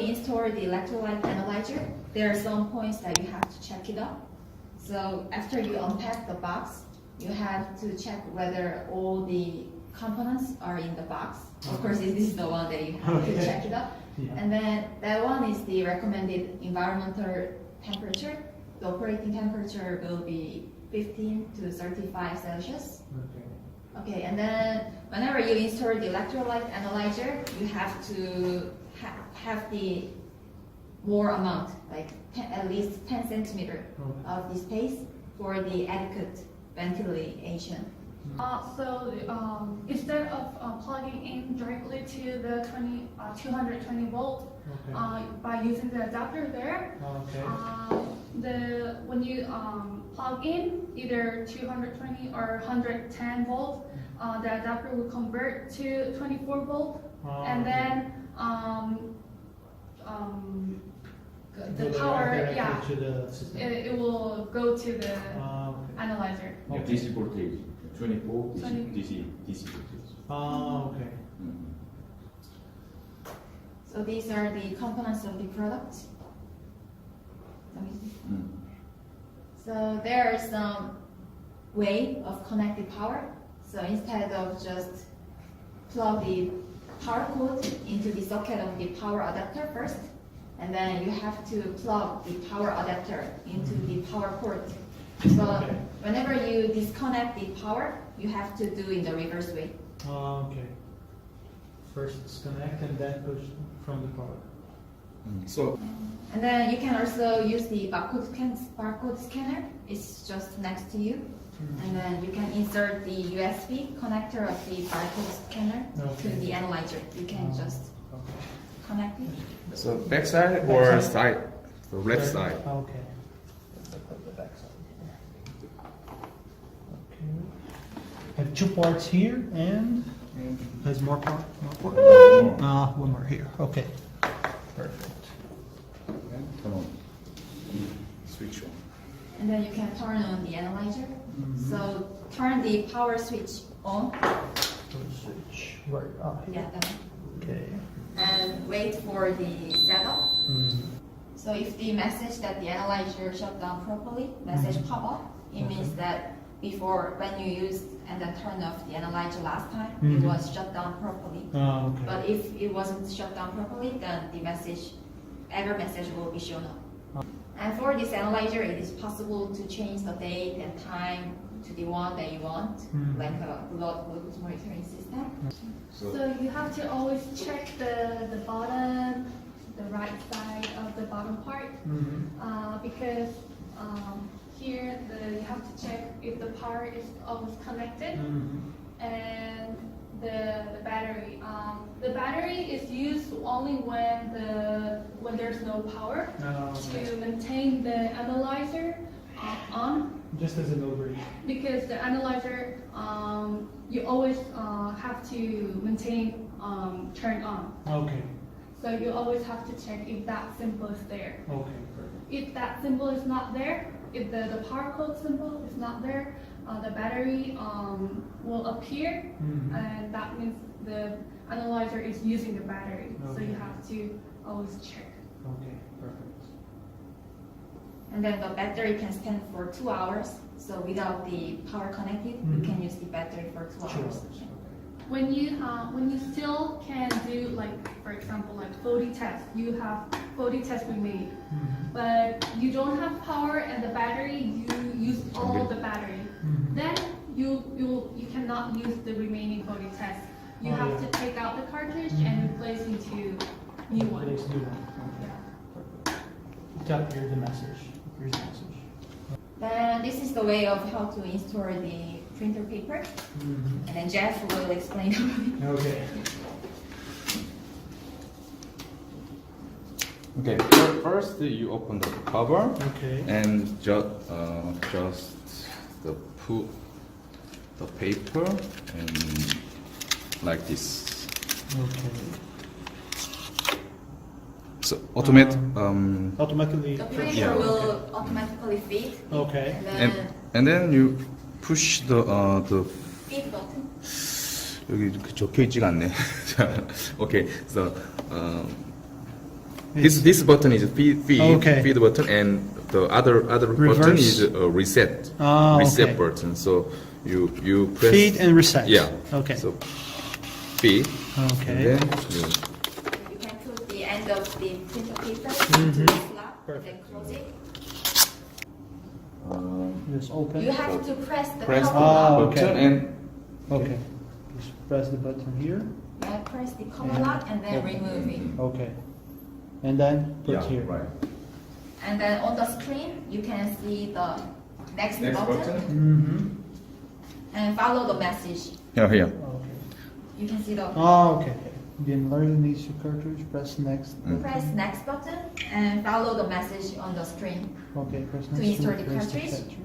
install the electrolyte analyzer, there are some points that you have to check it out. So after you unpack the box, you have to check whether all the components are in the box. Of course, this is the one that you have to check it out. Yeah. And then that one is the recommended environmental temperature. The operating temperature will be 15 to 35 Celsius. Okay. Okay, and then whenever you install the electrolyte analyzer, you have to have the more amount, like at least 10 centimeter of the space for the adequate ventilation. Instead of plugging in directly to the 220 volt by using the adapter there, when you plug in either 220 or 110 volt, the adapter will convert to 24 volt, and then the power, to the system. it will go to the analyzer. DC voltage, 24 DC voltage. Okay. So these are the components of the product. Let me see. So there are some way of connecting power. So instead of just plug the power cord into the socket of the power adapter first, and then you have to plug the power adapter into the power cord. So whenever you disconnect the power, you have to do in the reverse way. Okay. First disconnect and then push from the power. So, And then you can also use the barcode scanner. It's just next to you. And then you can insert the USB connector of the barcode scanner to the analyzer. You can just connect it. so backside or side? The left side. Okay. Let's look at the back side here. Okay. Have two parts here and has more part. One more here. Okay. Perfect. Come on. Switch on. And then you can turn on the analyzer. So turn the power switch on. Switch. Right. Yeah, that one. Okay. And wait for the setup. So if the message that the analyzer shut down properly, message pop up, it means that before when you used and then turned off the analyzer last time, it was shut down properly. Okay. But if it wasn't shut down properly, then the error message will be shown up. And for this analyzer, it is possible to change the date and time to the one that you want, like a blood glucose monitoring system. So you have to always check the bottom, the right side of the bottom part, because here you have to check if the power is always connected, and the battery. The battery is used only when there's no power to maintain the analyzer on. Just as an overview. Because the analyzer, you always have to maintain turned on. Okay. So you always have to check if that symbol is there. Okay. Perfect. If that symbol is not there, if the power code symbol is not there, the battery will appear, and that means the analyzer is using the battery. So you have to always check. Okay. Perfect. And then the battery can stand for 2 hours. So without the power connected, you can use the battery for 2 hours. When you still can do, like, for example, like 40 tests, you have 40 tests we made, but you don't have power and the battery, you use all the battery, then you cannot use the remaining 40 tests. You have to take out the cartridge and replace into new one. Place new one. Okay. Perfect. Tap here the message. Here's the message. Then this is the way of how to install the printer paper. And then Jeff will explain. Okay. Okay. First, you open the cover. Okay. And just put the paper and like this. Okay. So automatically. The printer Yeah. will automatically feed. Okay. And then you push the feed button. 여기 적혀 있지가 않네. Okay, so This button is feed Okay. feed button, and the other button Reverse. is a reset Okay. button. So you press Feed and reset. Yeah. Okay. So feed. Okay. And then You can put the end of the printer paper Mm-hmm. into the slot, then close it. Just open. You have to press the press cover the lock. okay. button and Okay. Just press the button here. Yeah, press the cover lock and then remove it. Okay. And then put yeah, here. right. And then on the screen, you can see the next Next button, button. Mm-hmm. and follow the message. Yeah, here. Okay. You can see the Oh, okay. The enlarged needs to cartridge. Press next. press next button and follow the message on the screen. Okay. Press To next. insert the press cartridge.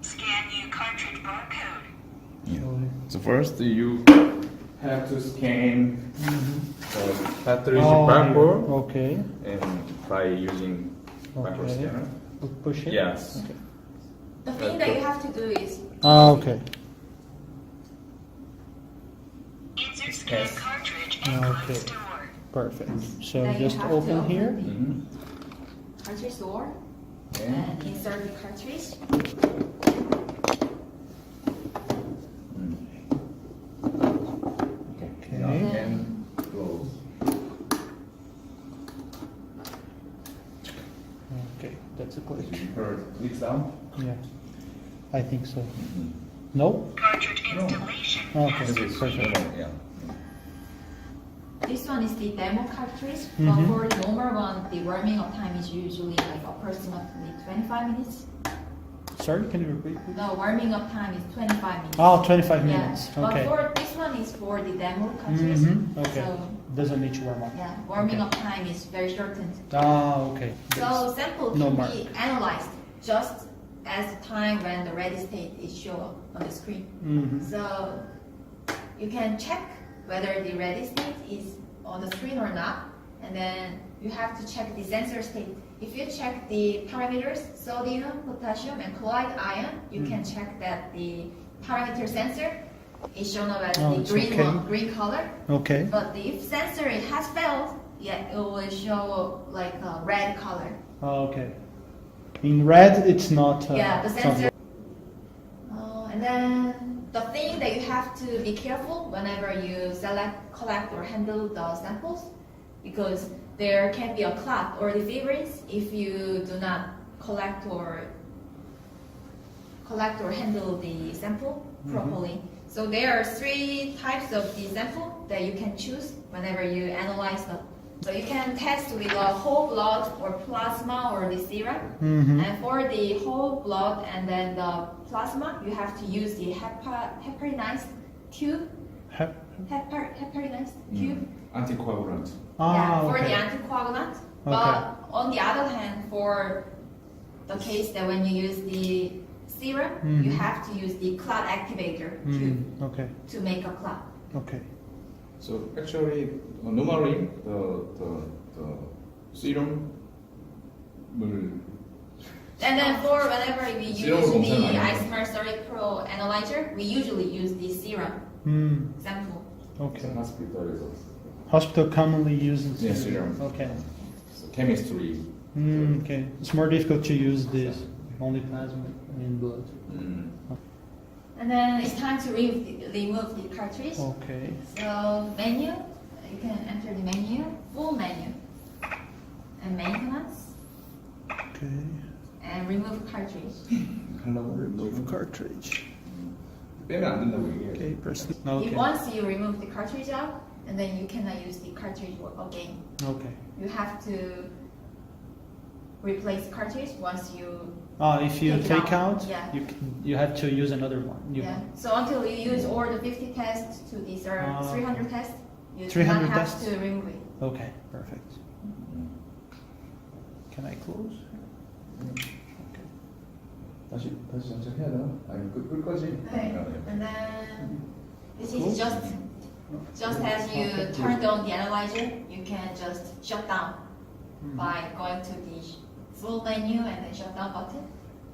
Scan new cartridge barcode. So first you have to scan the cartridge Oh, barcode okay. and by using barcode Okay. scanner. Push it. Yes. Okay. The thing that you have to do is Okay. Insert scan Yes. cartridge and close Okay. door. Perfect. So then you just have to open here. the Mhm. cartridge door Okay. and insert the cartridge. Okay. Yeah, and close. Okay. That's a click. You heard click sound? Yeah. I think so. No? Cartridge installation. Okay. This is Perfect. yeah. This one is the demo cartridge, but Mhm. for the normal one, the warming up time is usually like approximately 25 minutes. Sorry, can you repeat? Please? No, warming up time is 25 minutes. Oh, 25 Yeah, minutes. but Okay. for this one is for the demo cartridge. Okay. So Doesn't need to warm up. yeah, warming Okay. up time is very shortened. Ah, okay. So sample No can mark. be analyzed just as the time when the ready state is shown up on the screen. Mhm. So you can check whether the ready state is on the screen or not, and then you have to check the sensor state. If you check the parameters, sodium, potassium, and chloride ion, you can check that the parameter sensor is shown up as Oh, the it's green okay. one, green color. Okay. But if sensor has failed, yeah, it will show like a red color. Okay. In red, it's not. Yeah, the it's not- sensor. And then the thing that you have to be careful whenever you select, collect, or handle the samples, because there can be a clot or interference if you do not collect or handle the sample properly. So there are 3 types of the sample that you can choose whenever you analyze them. So you can test with a whole blood or plasma or the serum. Mhm. And for the whole blood and then the plasma, you have to use the heparinized tube. Hep- Heparinized tube. Anticoagulant. Ah, Yeah, for the okay. anticoagulant. Okay. But on the other hand, for the case that when you use the serum, you Mhm. have to use the clot activator tube Okay. to make a clot. Okay. So actually, normally the serum will And then for whenever we use Serum the 검사는 i-Sens Pro Analyzer, we usually use the serum sample. Okay. hospital에서 Hospital commonly uses. Yeah, serum. Okay. chemistry. Okay. It's more difficult to use this only plasma in blood. And then it's time to remove the cartridge. Okay. So menu, you can enter the menu, full menu, and maintenance, Okay. and remove cartridge. Remove cartridge. 빼면 안 된다고 얘기해요. Okay. Press. If Okay. once you remove the cartridge out, and then you cannot use the cartridge again. Okay. You have to replace cartridge once you If you Take it take out. out, Yeah. you have to use another one. New yeah. one. So until you use all the 50 tests to these Ah, 300 tests, you do 300 not have tests? to remove it. Okay. Perfect. Can I close? Okay. 다시 장착해야 되나? 아니 끌 거지? Okay. And then this is just as you turned on the analyzer, you can just shut down by going to the full menu and then shut down button.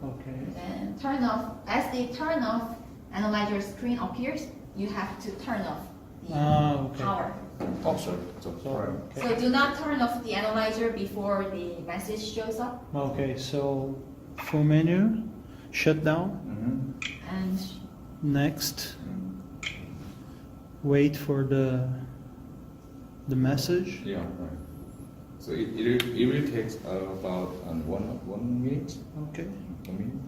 Okay. Then turn off. As the turn off analyzer screen appears, you have to turn off the Okay. power. 어 없어요. 저 팔아요. Okay. So do not turn off the analyzer before the message shows up. Okay, so full menu, shut down, And next, wait for the message. Yeah, right. So it will take about one minute. Okay. 1minute.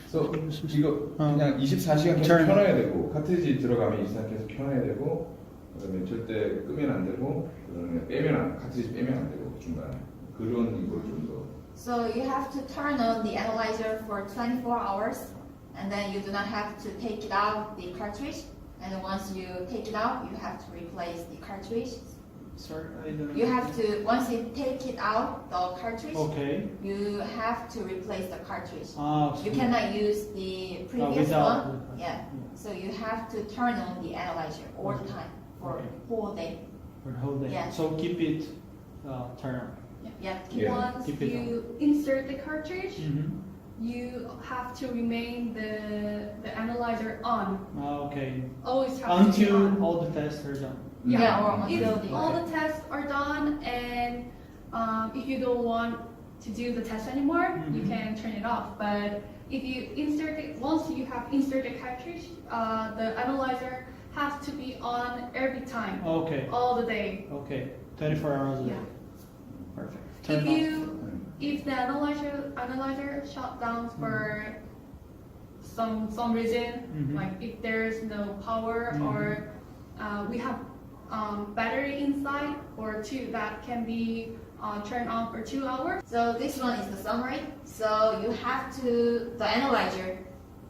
So 이거 어. 그냥 24시간 계속 Turn. 켜놔야 되고 카트리지 들어가면 24시간 계속 켜놔야 되고 그다음에 절대 끄면 안 되고 그다음에 카트리지 빼면 안 되고 중간에 그런 걸 좀 더. so you have to turn on the analyzer for 24 hours, and then you do not have to take it out the cartridge. And then once you take it out, you have to replace the cartridge. Sorry, I don't. You have to, once you take it out, the cartridge, Okay. you have to replace the cartridge. Ah, You cannot use the previous without- one. Yeah. So you have to turn on the analyzer all the time for Okay. whole day. For the whole day. Yeah. So keep it turned on. Yeah. Yeah. Once Keep it you insert the cartridge, Mm-hmm. you have to remain the analyzer on. Okay. Always have to be Until on. all the tests are done. Yeah, or If until the all the tests are done and if you don't want to do the test anymore, you Mhm. can turn it off. But if you insert it, once you have inserted cartridge, the analyzer has to be on every time, Okay. all the day. Okay. 24 hours a day. Yeah. Perfect. If Turn off. if the analyzer shut down for some reason, Mhm. like if there's no power Mhm. or we have battery inside or two that can be turned on for 2 hours. So this one is the summary. So you have to, the analyzer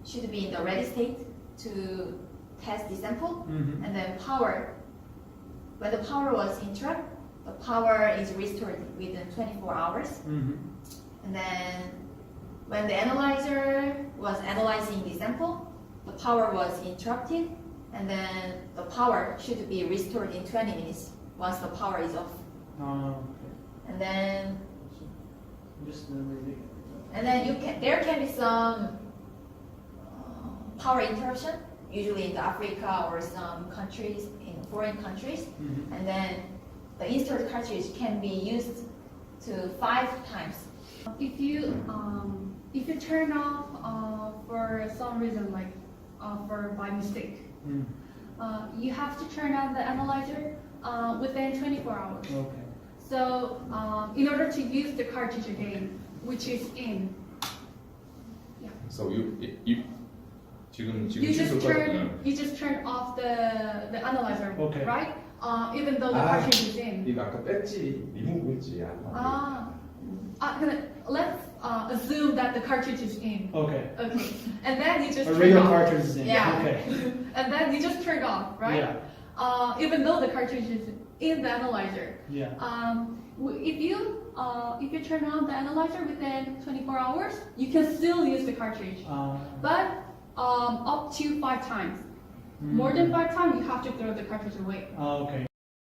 should be in the ready state to test the sample, Mhm. and then power. When the power was interrupted, the power is restored within 24 hours. Mhm. And then when the analyzer was analyzing the sample, the power was interrupted, and then the power should be restored in 20 minutes once the power is off. Okay. And then Just reading. there can be some power interruption, usually in Africa or some countries, in foreign countries. Mhm. And then the insert cartridge can be used to 5 times. If you turn off for some reason, like for by mistake, Mm. you have to turn on the analyzer within 24 hours. Okay. So in order to use the cartridge again, which is in, So you 지금 you just 실수했거든요. turn off the analyzer, Okay. right? Even though the Ah. cartridge is in. 이거 아까 뺐지 리무브 했지. Let's assume that the cartridge is in. Okay. Okay, and then you just A turn regular off. cartridge is in. Yeah. Okay. And then you just turn off, right? Yeah. Even though the cartridge is in the analyzer. Yeah. If you turn on the analyzer within 24 hours, you can still use the cartridge, but up to 5 times. More than 5 times, you have to throw the cartridge away. Okay.